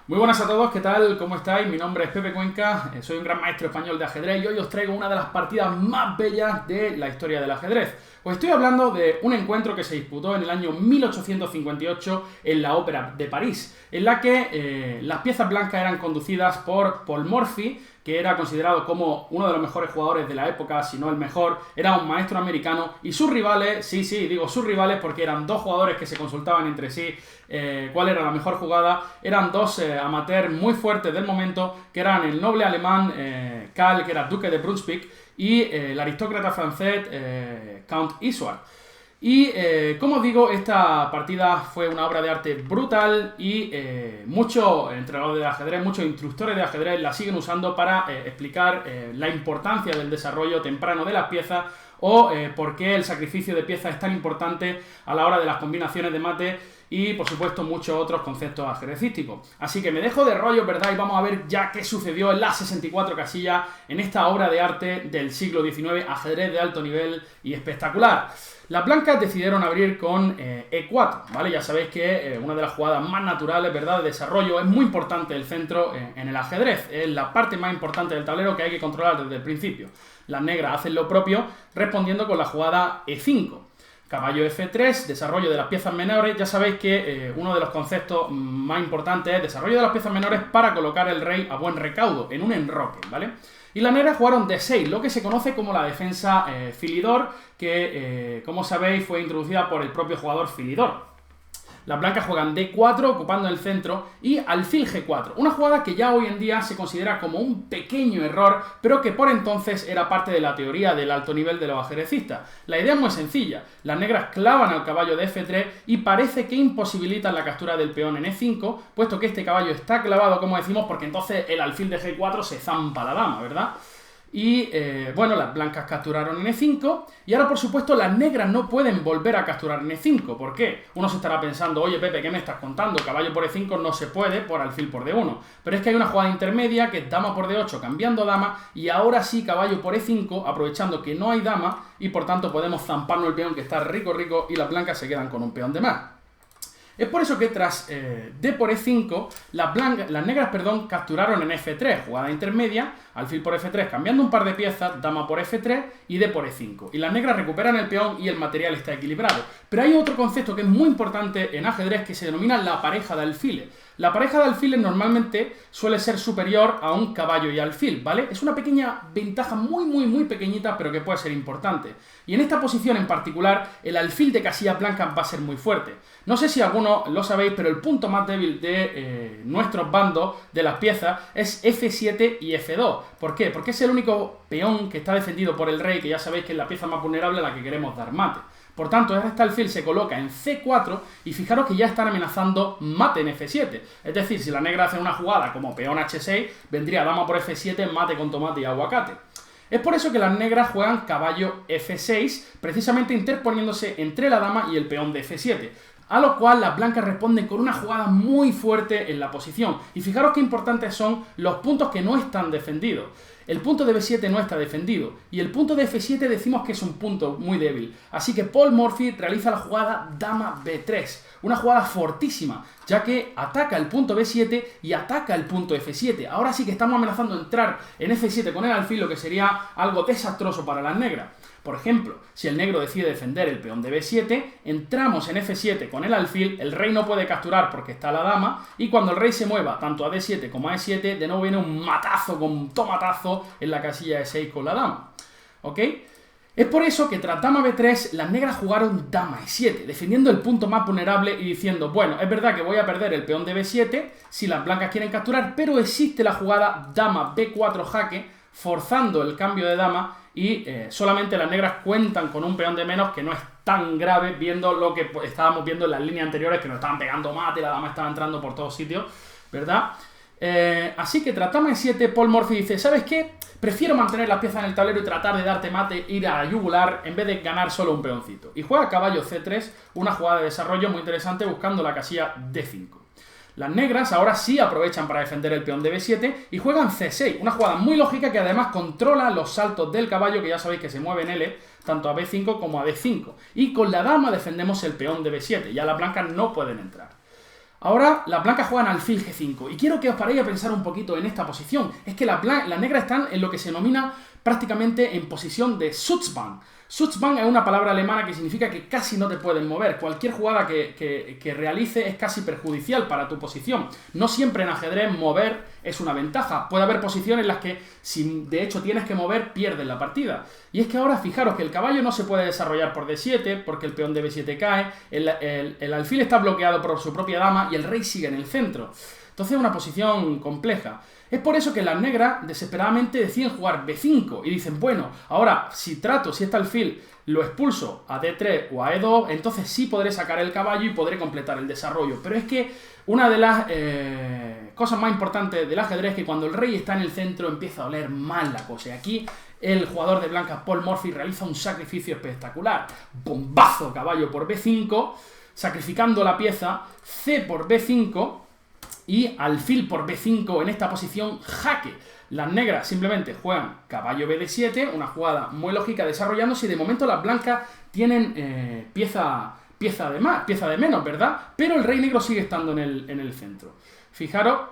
Muy buenas a todos, ¿qué tal? ¿Cómo estáis? Mi nombre es Pepe Cuenca, soy un gran maestro español de ajedrez y hoy os traigo una de las partidas más bellas de la historia del ajedrez. Os estoy hablando de un encuentro que se disputó en el año 1858 en la Ópera de París, en la que las piezas blancas eran conducidas por Paul Morphy, que era considerado como uno de los mejores jugadores de la época, si no el mejor, era un maestro americano, y sus rivales, sí, digo sus rivales porque eran dos jugadores que se consultaban entre sí cuál era la mejor jugada, eran dos amateurs muy fuertes del momento, que eran el noble alemán Karl, que era duque de Brunswick, y el aristócrata francés Count Isouard. Y como os digo, esta partida fue una obra de arte brutal y muchos entrenadores de ajedrez, muchos instructores de ajedrez la siguen usando para explicar la importancia del desarrollo temprano de las piezas o por qué el sacrificio de piezas es tan importante a la hora de las combinaciones de mate y por supuesto muchos otros conceptos ajedrecísticos. Así que me dejo de rollo, ¿verdad? Y vamos a ver ya qué sucedió en las 64 casillas en esta obra de arte del siglo XIX, ajedrez de alto nivel y espectacular. Las blancas decidieron abrir con E4, ¿vale? Ya sabéis que una de las jugadas más naturales, ¿verdad?, de desarrollo. Es muy importante el centro en el ajedrez. Es la parte más importante del tablero que hay que controlar desde el principio. Las negras hacen lo propio respondiendo con la jugada E5. Caballo F3, desarrollo de las piezas menores. Ya sabéis que uno de los conceptos más importantes es desarrollo de las piezas menores para colocar el rey a buen recaudo, en un enroque, ¿vale? Y las negras jugaron D6, lo que se conoce como la defensa Philidor, que, como sabéis, fue introducida por el propio jugador Philidor. Las blancas juegan D4, ocupando el centro, y alfil G4. Una jugada que ya hoy en día se considera como un pequeño error, pero que por entonces era parte de la teoría del alto nivel de los ajedrecistas. La idea es muy sencilla. Las negras clavan al caballo de F3 y parece que imposibilitan la captura del peón en E5, puesto que este caballo está clavado, como decimos, porque entonces el alfil de G4 se zampa la dama, ¿verdad? Y bueno, las blancas capturaron en E5 y ahora por supuesto las negras no pueden volver a capturar en E5. ¿Por qué? Uno se estará pensando, oye Pepe, ¿qué me estás contando? Caballo por E5 no se puede por alfil por D1. Pero es que hay una jugada intermedia que es dama por D8 cambiando dama y ahora sí caballo por E5 aprovechando que no hay dama y por tanto podemos zamparnos el peón que está rico y las blancas se quedan con un peón de más. Es por eso que tras D por E5, las negras capturaron en F3, jugada intermedia, alfil por F3 cambiando un par de piezas, dama por F3 y D por E5. Y las negras recuperan el peón y el material está equilibrado. Pero hay otro concepto que es muy importante en ajedrez que se denomina la pareja de alfiles. La pareja de alfiles normalmente suele ser superior a un caballo y alfil, ¿vale? Es una pequeña ventaja muy pequeñita, pero que puede ser importante. Y en esta posición en particular, el alfil de casillas blancas va a ser muy fuerte. No sé si algunos lo sabéis, pero el punto más débil de nuestros bandos, de las piezas, es F7 y F2. ¿Por qué? Porque es el único peón que está defendido por el rey, que ya sabéis que es la pieza más vulnerable a la que queremos dar mate. Por tanto, este alfil se coloca en C4 y fijaros que ya están amenazando mate en F7. Es decir, si la negra hace una jugada como peón H6, vendría dama por F7, mate con tomate y aguacate. Es por eso que las negras juegan caballo F6, precisamente interponiéndose entre la dama y el peón de F7. A lo cual las blancas responden con una jugada muy fuerte en la posición. Y fijaros qué importantes son los puntos que no están defendidos. El punto de B7 no está defendido y el punto de F7 decimos que es un punto muy débil. Así que Paul Morphy realiza la jugada dama B3, una jugada fortísima, ya que ataca el punto B7 y ataca el punto F7. Ahora sí que estamos amenazando entrar en F7 con el alfil, lo que sería algo desastroso para las negras. Por ejemplo, si el negro decide defender el peón de B7, entramos en F7 con el alfil, el rey no puede capturar porque está la dama, y cuando el rey se mueva tanto a D7 como a E7, de nuevo viene un matazo con un tomatazo en la casilla E6 con la dama. ¿Ok? Es por eso que tras dama B3, las negras jugaron dama E7, defendiendo el punto más vulnerable y diciendo, bueno, es verdad que voy a perder el peón de B7 si las blancas quieren capturar, pero existe la jugada dama B4 jaque, forzando el cambio de dama y solamente las negras cuentan con un peón de menos, que no es tan grave viendo lo que estábamos viendo en las líneas anteriores, que nos estaban pegando mate, la dama estaba entrando por todos sitios, ¿verdad? Así que tras dama E7, Paul Morphy dice, ¿sabes qué? Prefiero mantener las piezas en el tablero y tratar de darte mate, ir a la yugular, en vez de ganar solo un peoncito. Y juega caballo C3, una jugada de desarrollo muy interesante buscando la casilla D5. Las negras ahora sí aprovechan para defender el peón de B7 y juegan C6, una jugada muy lógica que además controla los saltos del caballo, que ya sabéis que se mueve en L, tanto a B5 como a D5. Y con la dama defendemos el peón de B7, ya las blancas no pueden entrar. Ahora las blancas juegan alfil G5 y quiero que os paréis a pensar un poquito en esta posición. Es que las negras están en lo que se denomina prácticamente en posición de Schutzbahn. Schutzbahn es una palabra alemana que significa que casi no te pueden mover. Cualquier jugada que realice es casi perjudicial para tu posición. No siempre en ajedrez mover es una ventaja. Puede haber posiciones en las que, si de hecho tienes que mover, pierdes la partida. Y es que ahora fijaros que el caballo no se puede desarrollar por D7 porque el peón de B7 cae, el alfil está bloqueado por su propia dama y el rey sigue en el centro. Entonces es una posición compleja. Es por eso que las negras desesperadamente deciden jugar B5 y dicen, bueno, ahora si este alfil lo expulso a D3 o a E2, entonces sí podré sacar el caballo y podré completar el desarrollo. Pero es que una de las cosas más importantes del ajedrez es que cuando el rey está en el centro empieza a oler mal la cosa. Y aquí el jugador de blancas, Paul Morphy, realiza un sacrificio espectacular. Bombazo, caballo por B5, sacrificando la pieza, C por B5... y alfil por B5 en esta posición, jaque. Las negras simplemente juegan caballo BD7, una jugada muy lógica desarrollándose y de momento las blancas tienen pieza de menos, ¿verdad? Pero el rey negro sigue estando en el centro. Fijaros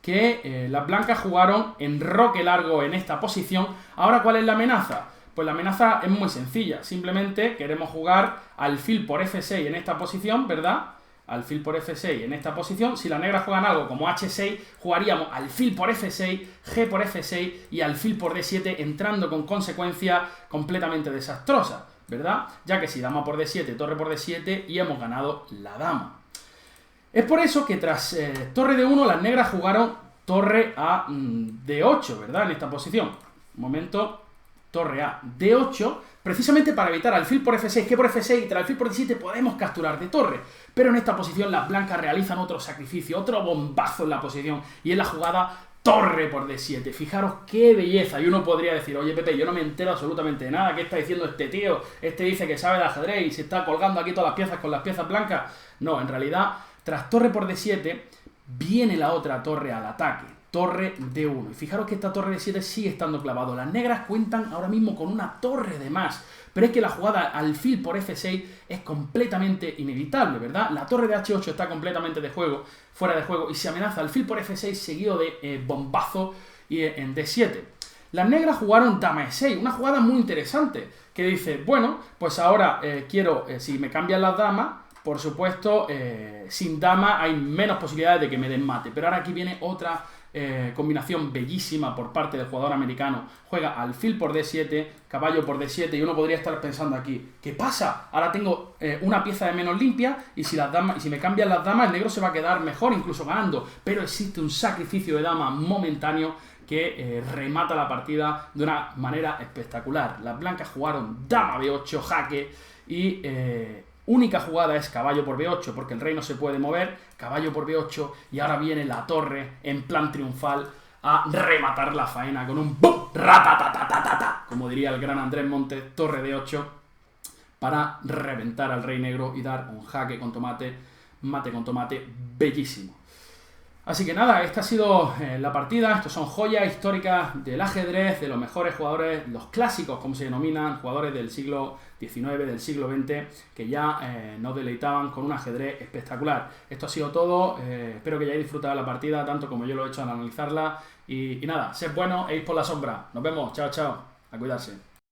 que las blancas jugaron enroque largo en esta posición. Ahora, ¿cuál es la amenaza? Pues la amenaza es muy sencilla. Simplemente queremos jugar alfil por F6 en esta posición, ¿verdad? Alfil por F6 en esta posición. Si las negras juegan algo como H6, jugaríamos alfil por F6, G por F6 y alfil por D7, entrando con consecuencias completamente desastrosas, ¿verdad? Ya que si dama por D7, torre por D7 y hemos ganado la dama. Es por eso que tras torre D1 las negras jugaron torre a D8, ¿verdad? En esta posición. Un momento, torre a D8, precisamente para evitar alfil por F6, G por F6 y tras alfil por D7 podemos capturar de torre. Pero en esta posición las blancas realizan otro sacrificio, otro bombazo en la posición y en la jugada torre por D7. Fijaros qué belleza. Y uno podría decir, oye Pepe, yo no me entero absolutamente de nada. ¿Qué está diciendo este tío? Este dice que sabe de ajedrez y se está colgando aquí todas las piezas con las piezas blancas. No, en realidad, tras torre por D7, viene la otra torre al ataque. Torre D1. Y fijaros que esta torre D7 sigue estando clavado. Las negras cuentan ahora mismo con una torre de más. Pero es que la jugada alfil por F6 es completamente inevitable, ¿verdad? La torre de H8 está completamente fuera de juego y se amenaza alfil por F6 seguido de bombazo y en D7. Las negras jugaron dama E6, una jugada muy interesante que dice, bueno, pues ahora si me cambian las damas, por supuesto, sin dama hay menos posibilidades de que me den mate. Pero ahora aquí viene otra combinación bellísima por parte del jugador americano. Juega alfil por D7, caballo por D7 y uno podría estar pensando aquí, ¿qué pasa? Ahora tengo una pieza de menos limpia y si me cambian las damas el negro se va a quedar mejor, incluso ganando. Pero existe un sacrificio de dama momentáneo que remata la partida de una manera espectacular. Las blancas jugaron dama B8, jaque y única jugada es caballo por B8 porque el rey no se puede mover, caballo por B8 y ahora viene la torre en plan triunfal a rematar la faena con un ¡bum! ¡Ratatatatata! Como diría el gran Andrés Montes, torre D8 para reventar al rey negro y dar un jaque con tomate, mate con tomate bellísimo. Así que nada, esta ha sido la partida. Estos son joyas históricas del ajedrez, de los mejores jugadores, los clásicos, como se denominan, jugadores del siglo XIX, del siglo XX, que ya nos deleitaban con un ajedrez espectacular. Esto ha sido todo. Espero que hayáis disfrutado de la partida, tanto como yo lo he hecho al analizarla. Y nada, sed buenos e id por la sombra. Nos vemos. Chao, chao. A cuidarse.